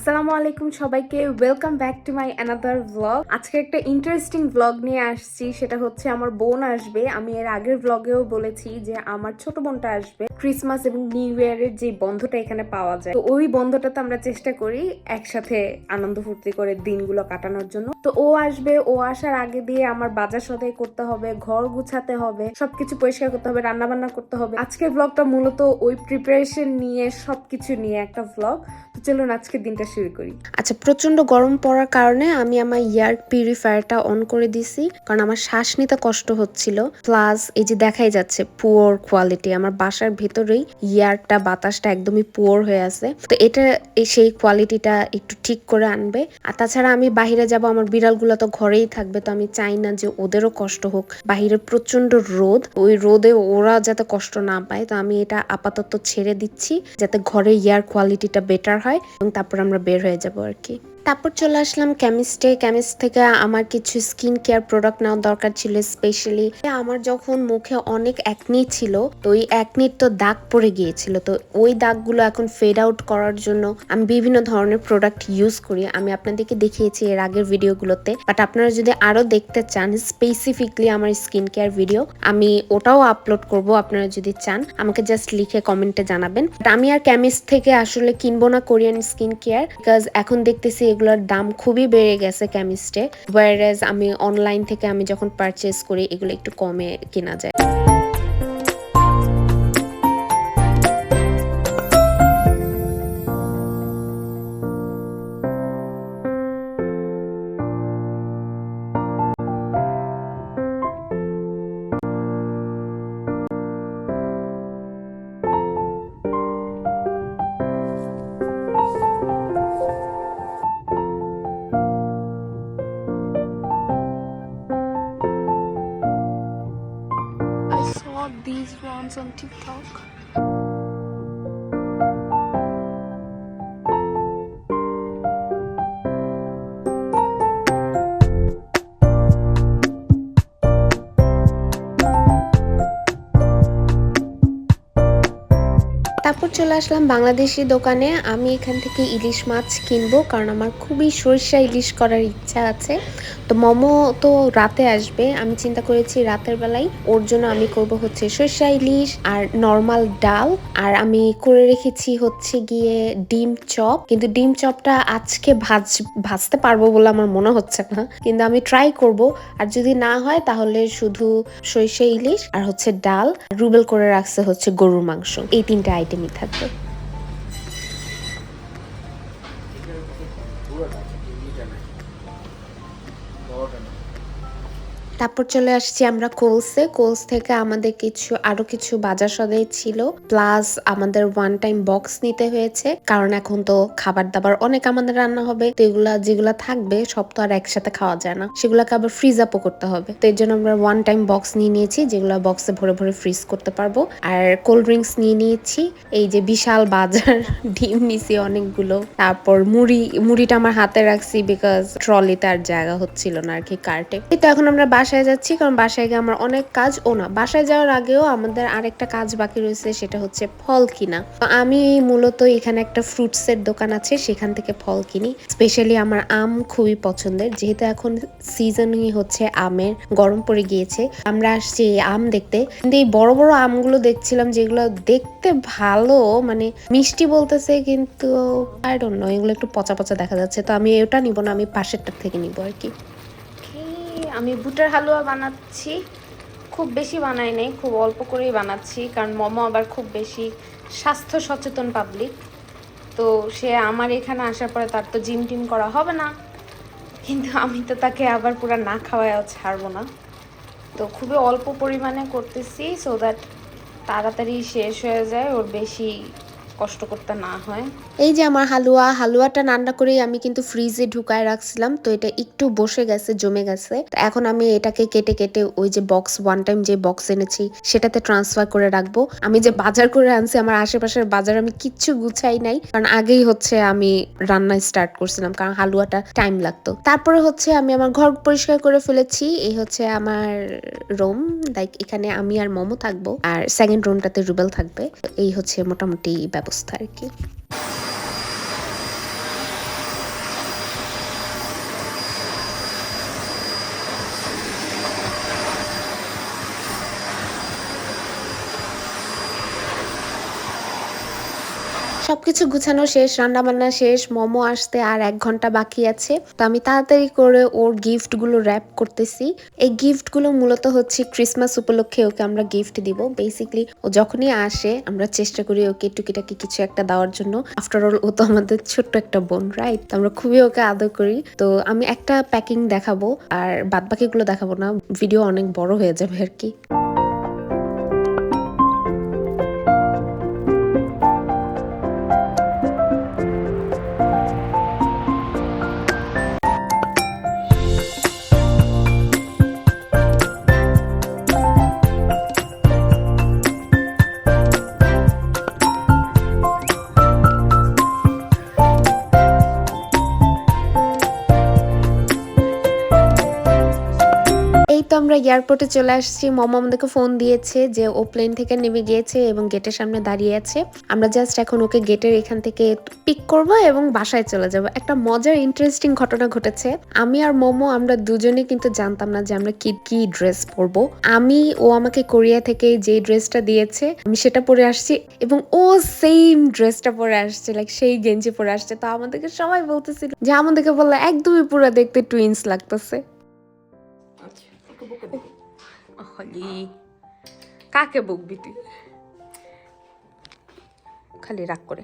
আসসালামু আলাইকুম সবাইকে, welcome back to my another vlog. আজকে একটা ইন্টারেস্টিং ভ্লগ নিয়ে আসছি, সেটা হচ্ছে আমার বোন আসবে। আমি এর আগের ভ্লগেও বলেছি যে আমার ছোট বোনটা আসবে ক্রিসমাস এবং নিউ ইয়ারের যে বন্ধটা এখানে পাওয়া যায়, তো ওই বন্ধটাতে আমরা চেষ্টা করি একসাথে আনন্দ ফুর্তি করে দিনগুলো কাটানোর জন্য। তো ও আসবে, ও আসার আগে দিয়ে আমার বাজার সদাই করতে হবে, ঘর গুছাতে হবে, সবকিছু পরিষ্কার করতে হবে, রান্না বান্না করতে হবে। আজকের ভ্লগটা মূলত ওই প্রিপারেশন নিয়ে, সবকিছু নিয়ে একটা ভ্লগ। তো চলুন আজকে দিনটা শুরু করি। আচ্ছা, প্রচন্ড গরম পড়ার কারণে আমি আমার এয়ার পিউরিফায়ারটা অন করে দিছি, কারণ আমার শ্বাস নিতে কষ্ট হচ্ছিল। প্লাস এই যে দেখাই যাচ্ছে পুয়ার কোয়ালিটি, আমার বাসার ভেতরেই এয়ারটা, বাতাসটা একদমই পুয়ার হয়ে আছে। তো এটা সেই কোয়ালিটিটা একটু ঠিক করে আনবে। আর তাছাড়া আমি বাহিরে যাব, আমার বিড়ালগুলো তো ঘরেই থাকবে, তো আমি চাই না যে ওদেরও কষ্ট হোক। বাহিরে প্রচন্ড রোদ, ওই রোদে ওরা যাতে কষ্ট না পায়, তো আমি এটা আপাতত ছেড়ে দিচ্ছি যাতে ঘরে এয়ার কোয়ালিটিটা বেটার হয়, এবং তারপর আমরা বের হয়ে যাবো আর কি। তারপর চলে আসলাম কেমিস্টে। কেমিস্ট থেকে আমার কিছু স্কিন কেয়ার প্রোডাক্ট নেওয়ার দরকার ছিল। স্পেশালি আমার যখন মুখে অনেক অ্যাকনি ছিল, তো ওই অ্যাকনির তো দাগ পড়ে গিয়েছিল, তো ওই দাগগুলো এখন ফেড আউট করার জন্য আমি বিভিন্ন ধরনের প্রোডাক্ট ইউজ করি। আমি আপনাদেরকে দেখিয়েছি এর আগের ভিডিওগুলোতে, বাট আপনারা যদি আরো দেখতে চান স্পেসিফিকলি আমার স্কিন কেয়ার ভিডিও, আমি ওটাও আপলোড করব। আপনারা যদি চান আমাকে জাস্ট লিখে কমেন্টে জানাবেন। বাট আমি আর কেমিস্ট থেকে আসলে কিনবো না কোরিয়ান স্কিন কেয়ার, বিকজ এখন দেখতেছি এগুলোর দাম খুবই বেড়ে গেছে কেমিস্টে, ওয়ারেজ আমি অনলাইন থেকে আমি যখন পারচেস করি এগুলো একটু কমে কেনা যায়। I saw these ones on TikTok. তারপর চলে আসলাম বাংলাদেশি দোকানে। আমি এখান থেকে ইলিশ মাছ কিনবো, কারণ আমার খুবই সরিষা ইলিশ করার ইচ্ছা আছে। তো মোমো তো রাতে আসবে, আমি চিন্তা করেছি রাতের বেলায় ওর জন্য আমি করব হচ্ছে সরিষা ইলিশ আর নর্মাল ডাল। আর আমি করে রেখেছি হচ্ছে গিয়ে ডিম চপ, কিন্তু ডিম চপটা আজকে ভাজতে পারবো বলে আমার মনে হচ্ছে না, কিন্তু আমি ট্রাই করব। আর যদি না হয় তাহলে শুধু সরিষা ইলিশ আর হচ্ছে ডাল, রুবেল করে রাখছে হচ্ছে গরুর মাংস, এই তিনটা আইটেমই থাকবে। তারপর চলে আসছি আমরা কোলস থেকে আমাদের আরো কিছু বাজার সদাই ছিল, প্লাস আমাদের ওয়ান টাইম বক্স নিতে হয়েছে, কারণ এখন তো খাবার দাবার অনেক আমাদের রান্না হবে, তো এগুলা যেগুলা থাকবে সব তো আর একসাথে খাওয়া যায় না, সেগুলোকে আবার ফ্রিজ আপও করতে হবে। তো এর জন্য আমরা ওয়ান টাইম বক্স নিয়ে নিয়েছি, যেগুলো বক্সে ভরে ভরে ফ্রিজ করতে পারবো। আর কোল্ড ড্রিঙ্কস নিয়ে নিয়েছি, এই যে বিশাল বাজার। ডিম নিছি অনেকগুলো, তারপর মুড়িটা আমার হাতে রাখছি বিকজ ট্রলিতে আর জায়গা হচ্ছিল না আর কি, কার্টে। তো এখন আমরা বাসায় যাচ্ছি, কারণ বাসায় গিয়ে আমার অনেক কাজ। বাসায় যাওয়ার আগেও আমাদের আরেকটা কাজ বাকি রয়েছে, সেটা হচ্ছে ফল কিনা। তো আমি মূলত এখানে একটা ফ্রুটসের দোকান আছে, সেখান থেকে ফল কিনি। স্পেশালি আমার আম খুবই পছন্দের, যেহেতু এখন সিজনই হচ্ছে আমের, গরম পড়ে গিয়েছে। আমরা আসছি আম দেখতে, কিন্তু এই বড় বড় আমগুলো দেখছিলাম যেগুলো দেখতে ভালো, মানে মিষ্টি বলতেছে, কিন্তু আই ডোন্ট নো, এগুলো একটু পচা পচা দেখা যাচ্ছে। তো আমি ওটা নিব না, আমি পাশেরটা থেকে নিব আর কি। আমি বুটের হালুয়া বানাচ্ছি, খুব বেশি বানাই নাই, খুব অল্প করেই বানাচ্ছি, কারণ মোমো আবার খুব বেশি স্বাস্থ্য সচেতন পাবলিক। তো সে আমার এখানে আসার পরে তার তো জিম টিম করা হবে না, কিন্তু আমি তো তাকে আবার পুরো না খাওয়াও ছাড়বো না। তো খুবই অল্প পরিমাণে করতেছি, সো দ্যাট তাড়াতাড়ি শেষ হয়ে যায়, ওর বেশি কষ্ট করতে না হয়। এই যে আমার হালুয়াটা রান্না করে আমি কিন্তু ফ্রিজে ঢুকায় রাখছিলাম, তো এটা একটু বসে গেছে, জমে গেছে। এখন আমি এটাকে কেটে কেটে ওই যে বক্স, ওয়ান টাইম যে বক্স এনেছি সেটাতে ট্রান্সফার করে রাখবো। আমি যে বাজার করে আনছি, আমার আশেপাশের বাজার আমি কিচ্ছু গুছাই নাই, কারণ আগেই হচ্ছে আমি রান্না স্টার্ট করছিলাম, কারণ হালুয়াটা টাইম লাগতো। তারপরে হচ্ছে আমি আমার ঘর পরিষ্কার করে ফেলেছি। এই হচ্ছে আমার রুম, লাইক এখানে আমি আর মোমো থাকবো, আর সেকেন্ড রুমটাতে রুবেল থাকবে। এই হচ্ছে মোটামুটি ব্যবস্থা আর কি। সবকিছু গুছানো শেষ, রান্না বান্না শেষ, মোমো আসতে আর 1 ঘন্টা বাকি আছে। তো আমি তাড়াতাড়ি করে ওর গিফট গুলো র‍্যাপ করতেছি। এই গিফট গুলো মূলত হচ্ছে ক্রিসমাস উপলক্ষে ওকে আমরা গিফট দিব। বেসিক্যালি ও যখনই আসে আমরা চেষ্টা করি ওকে টুকিটাকি কিছু একটা দেওয়ার জন্য। আফটার অল ও তো আমাদের ছোট্ট একটা বোন, রাইট? তো আমরা খুবই ওকে আদর করি। তো আমি একটা প্যাকিং দেখাবো আর বাদবাকিগুলো দেখাবো না, ভিডিও অনেক বড় হয়ে যাবে আর কি। এই তো আমরা এয়ারপোর্টে চলে আসছি। মম আমাদেরকে ফোন দিয়েছে যে ও প্লেন থেকে নেমে গিয়েছে এবং গেটের সামনে দাঁড়িয়ে আছে। আমরা জাস্ট এখন ওকে গেটের এখান থেকে পিক করব এবং বাসায় চলে যাব। একটা মজার ইন্টারেস্টিং ঘটনা ঘটেছে। আমি আর মোমো আমরা দুজনে কিন্তু জানতাম না যে আমরা কি ড্রেস পরবো। ও আমাকে কোরিয়া থেকে যে ড্রেসটা দিয়েছে আমি সেটা পরে আসছি এবং ও সেম ড্রেসটা পরে আসছে, লাইক সেই গেঞ্জি পরে আসছে। তো আমাদেরকে সবাই বলতেছিল যে আমাদেরকে বললো একদমই পুরো দেখতে টুইন্স লাগতেছে। কাকে বকবি তুই? খালি রাগ করে।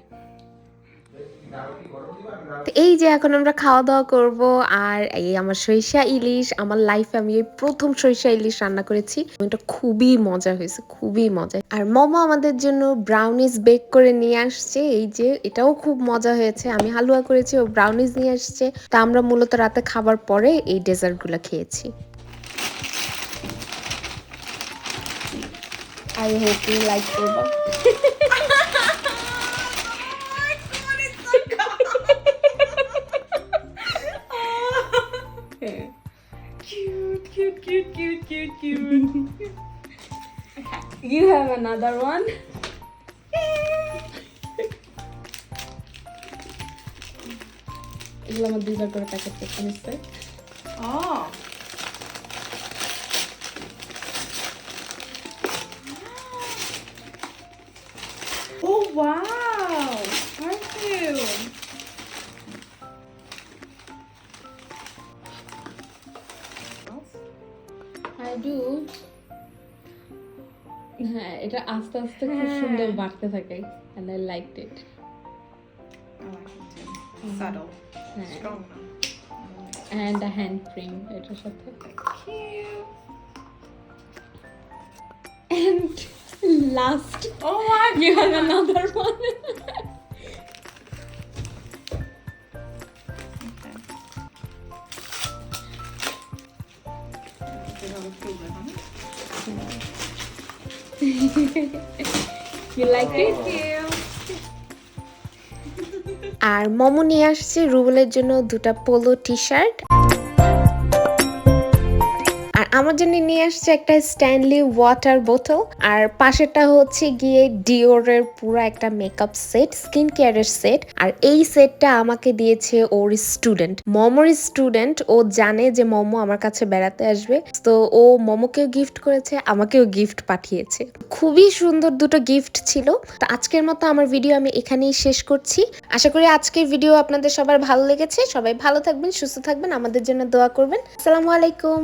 তো এই যে এখন আমরা খাওয়া দাওয়া করব আর এই আমার সরিষা ইলিশ, আমার লাইফে আমি এই প্রথম সরিষা ইলিশ রান্না করেছি। এটা খুবই মজা হয়েছে, খুবই মজা। আর মোমো আমাদের জন্য ব্রাউনিজ বেক করে নিয়ে আসছে। এই যে এটাও খুব মজা হয়েছে। আমি হালুয়া করেছি, ও ব্রাউনিজ নিয়ে আসছে। তা আমরা মূলত রাতে খাবার পরে এই ডেজার্ট গুলো খেয়েছি। I hope you like করবা। Cute. You have another one? এগুলো আমার 2 বার করে প্যাকেট করতে হচ্ছে। Oh wow! Perfume. I do. হ্যাঁ, এটা আস্তে আস্তে খুব সুন্দর বাড়তে থাকে and I liked it. Subtle. হ্যাঁ, Strong. and a hand cream এটার সাথে। Cute. And last, Oh my you have another one. You like it? আর মোমো নিয়ে আসছে রুবেলের জন্য 2টা পোলো টি শার্ট। আর আমার জন্য নিয়ে আসছে একটা স্ট্যানলি ওয়াটার বোতল। আর পাশেরটা হচ্ছে গিয়ে ডিওরের পুরো একটা মেকআপ সেট, স্কিন কেয়ারের সেট। আর এই সেটটা আমাকে দিয়েছে ওর স্টুডেন্ট, মোমোর স্টুডেন্ট। ও জানে যে মোমো আমার কাছে বেড়াতে আসবে, তো ও মোমোকেও গিফট করেছে, আমাকেও গিফট পাঠিয়েছে। খুবই সুন্দর দুটো গিফট ছিল। তো আজকের মতো আমার ভিডিও আমি এখানেই শেষ করছি। আশা করি আজকের ভিডিও আপনাদের সবার ভালো লেগেছে। সবাই ভালো থাকবেন, সুস্থ থাকবেন, আমাদের জন্য দোয়া করবেন। আসসালামু আলাইকুম।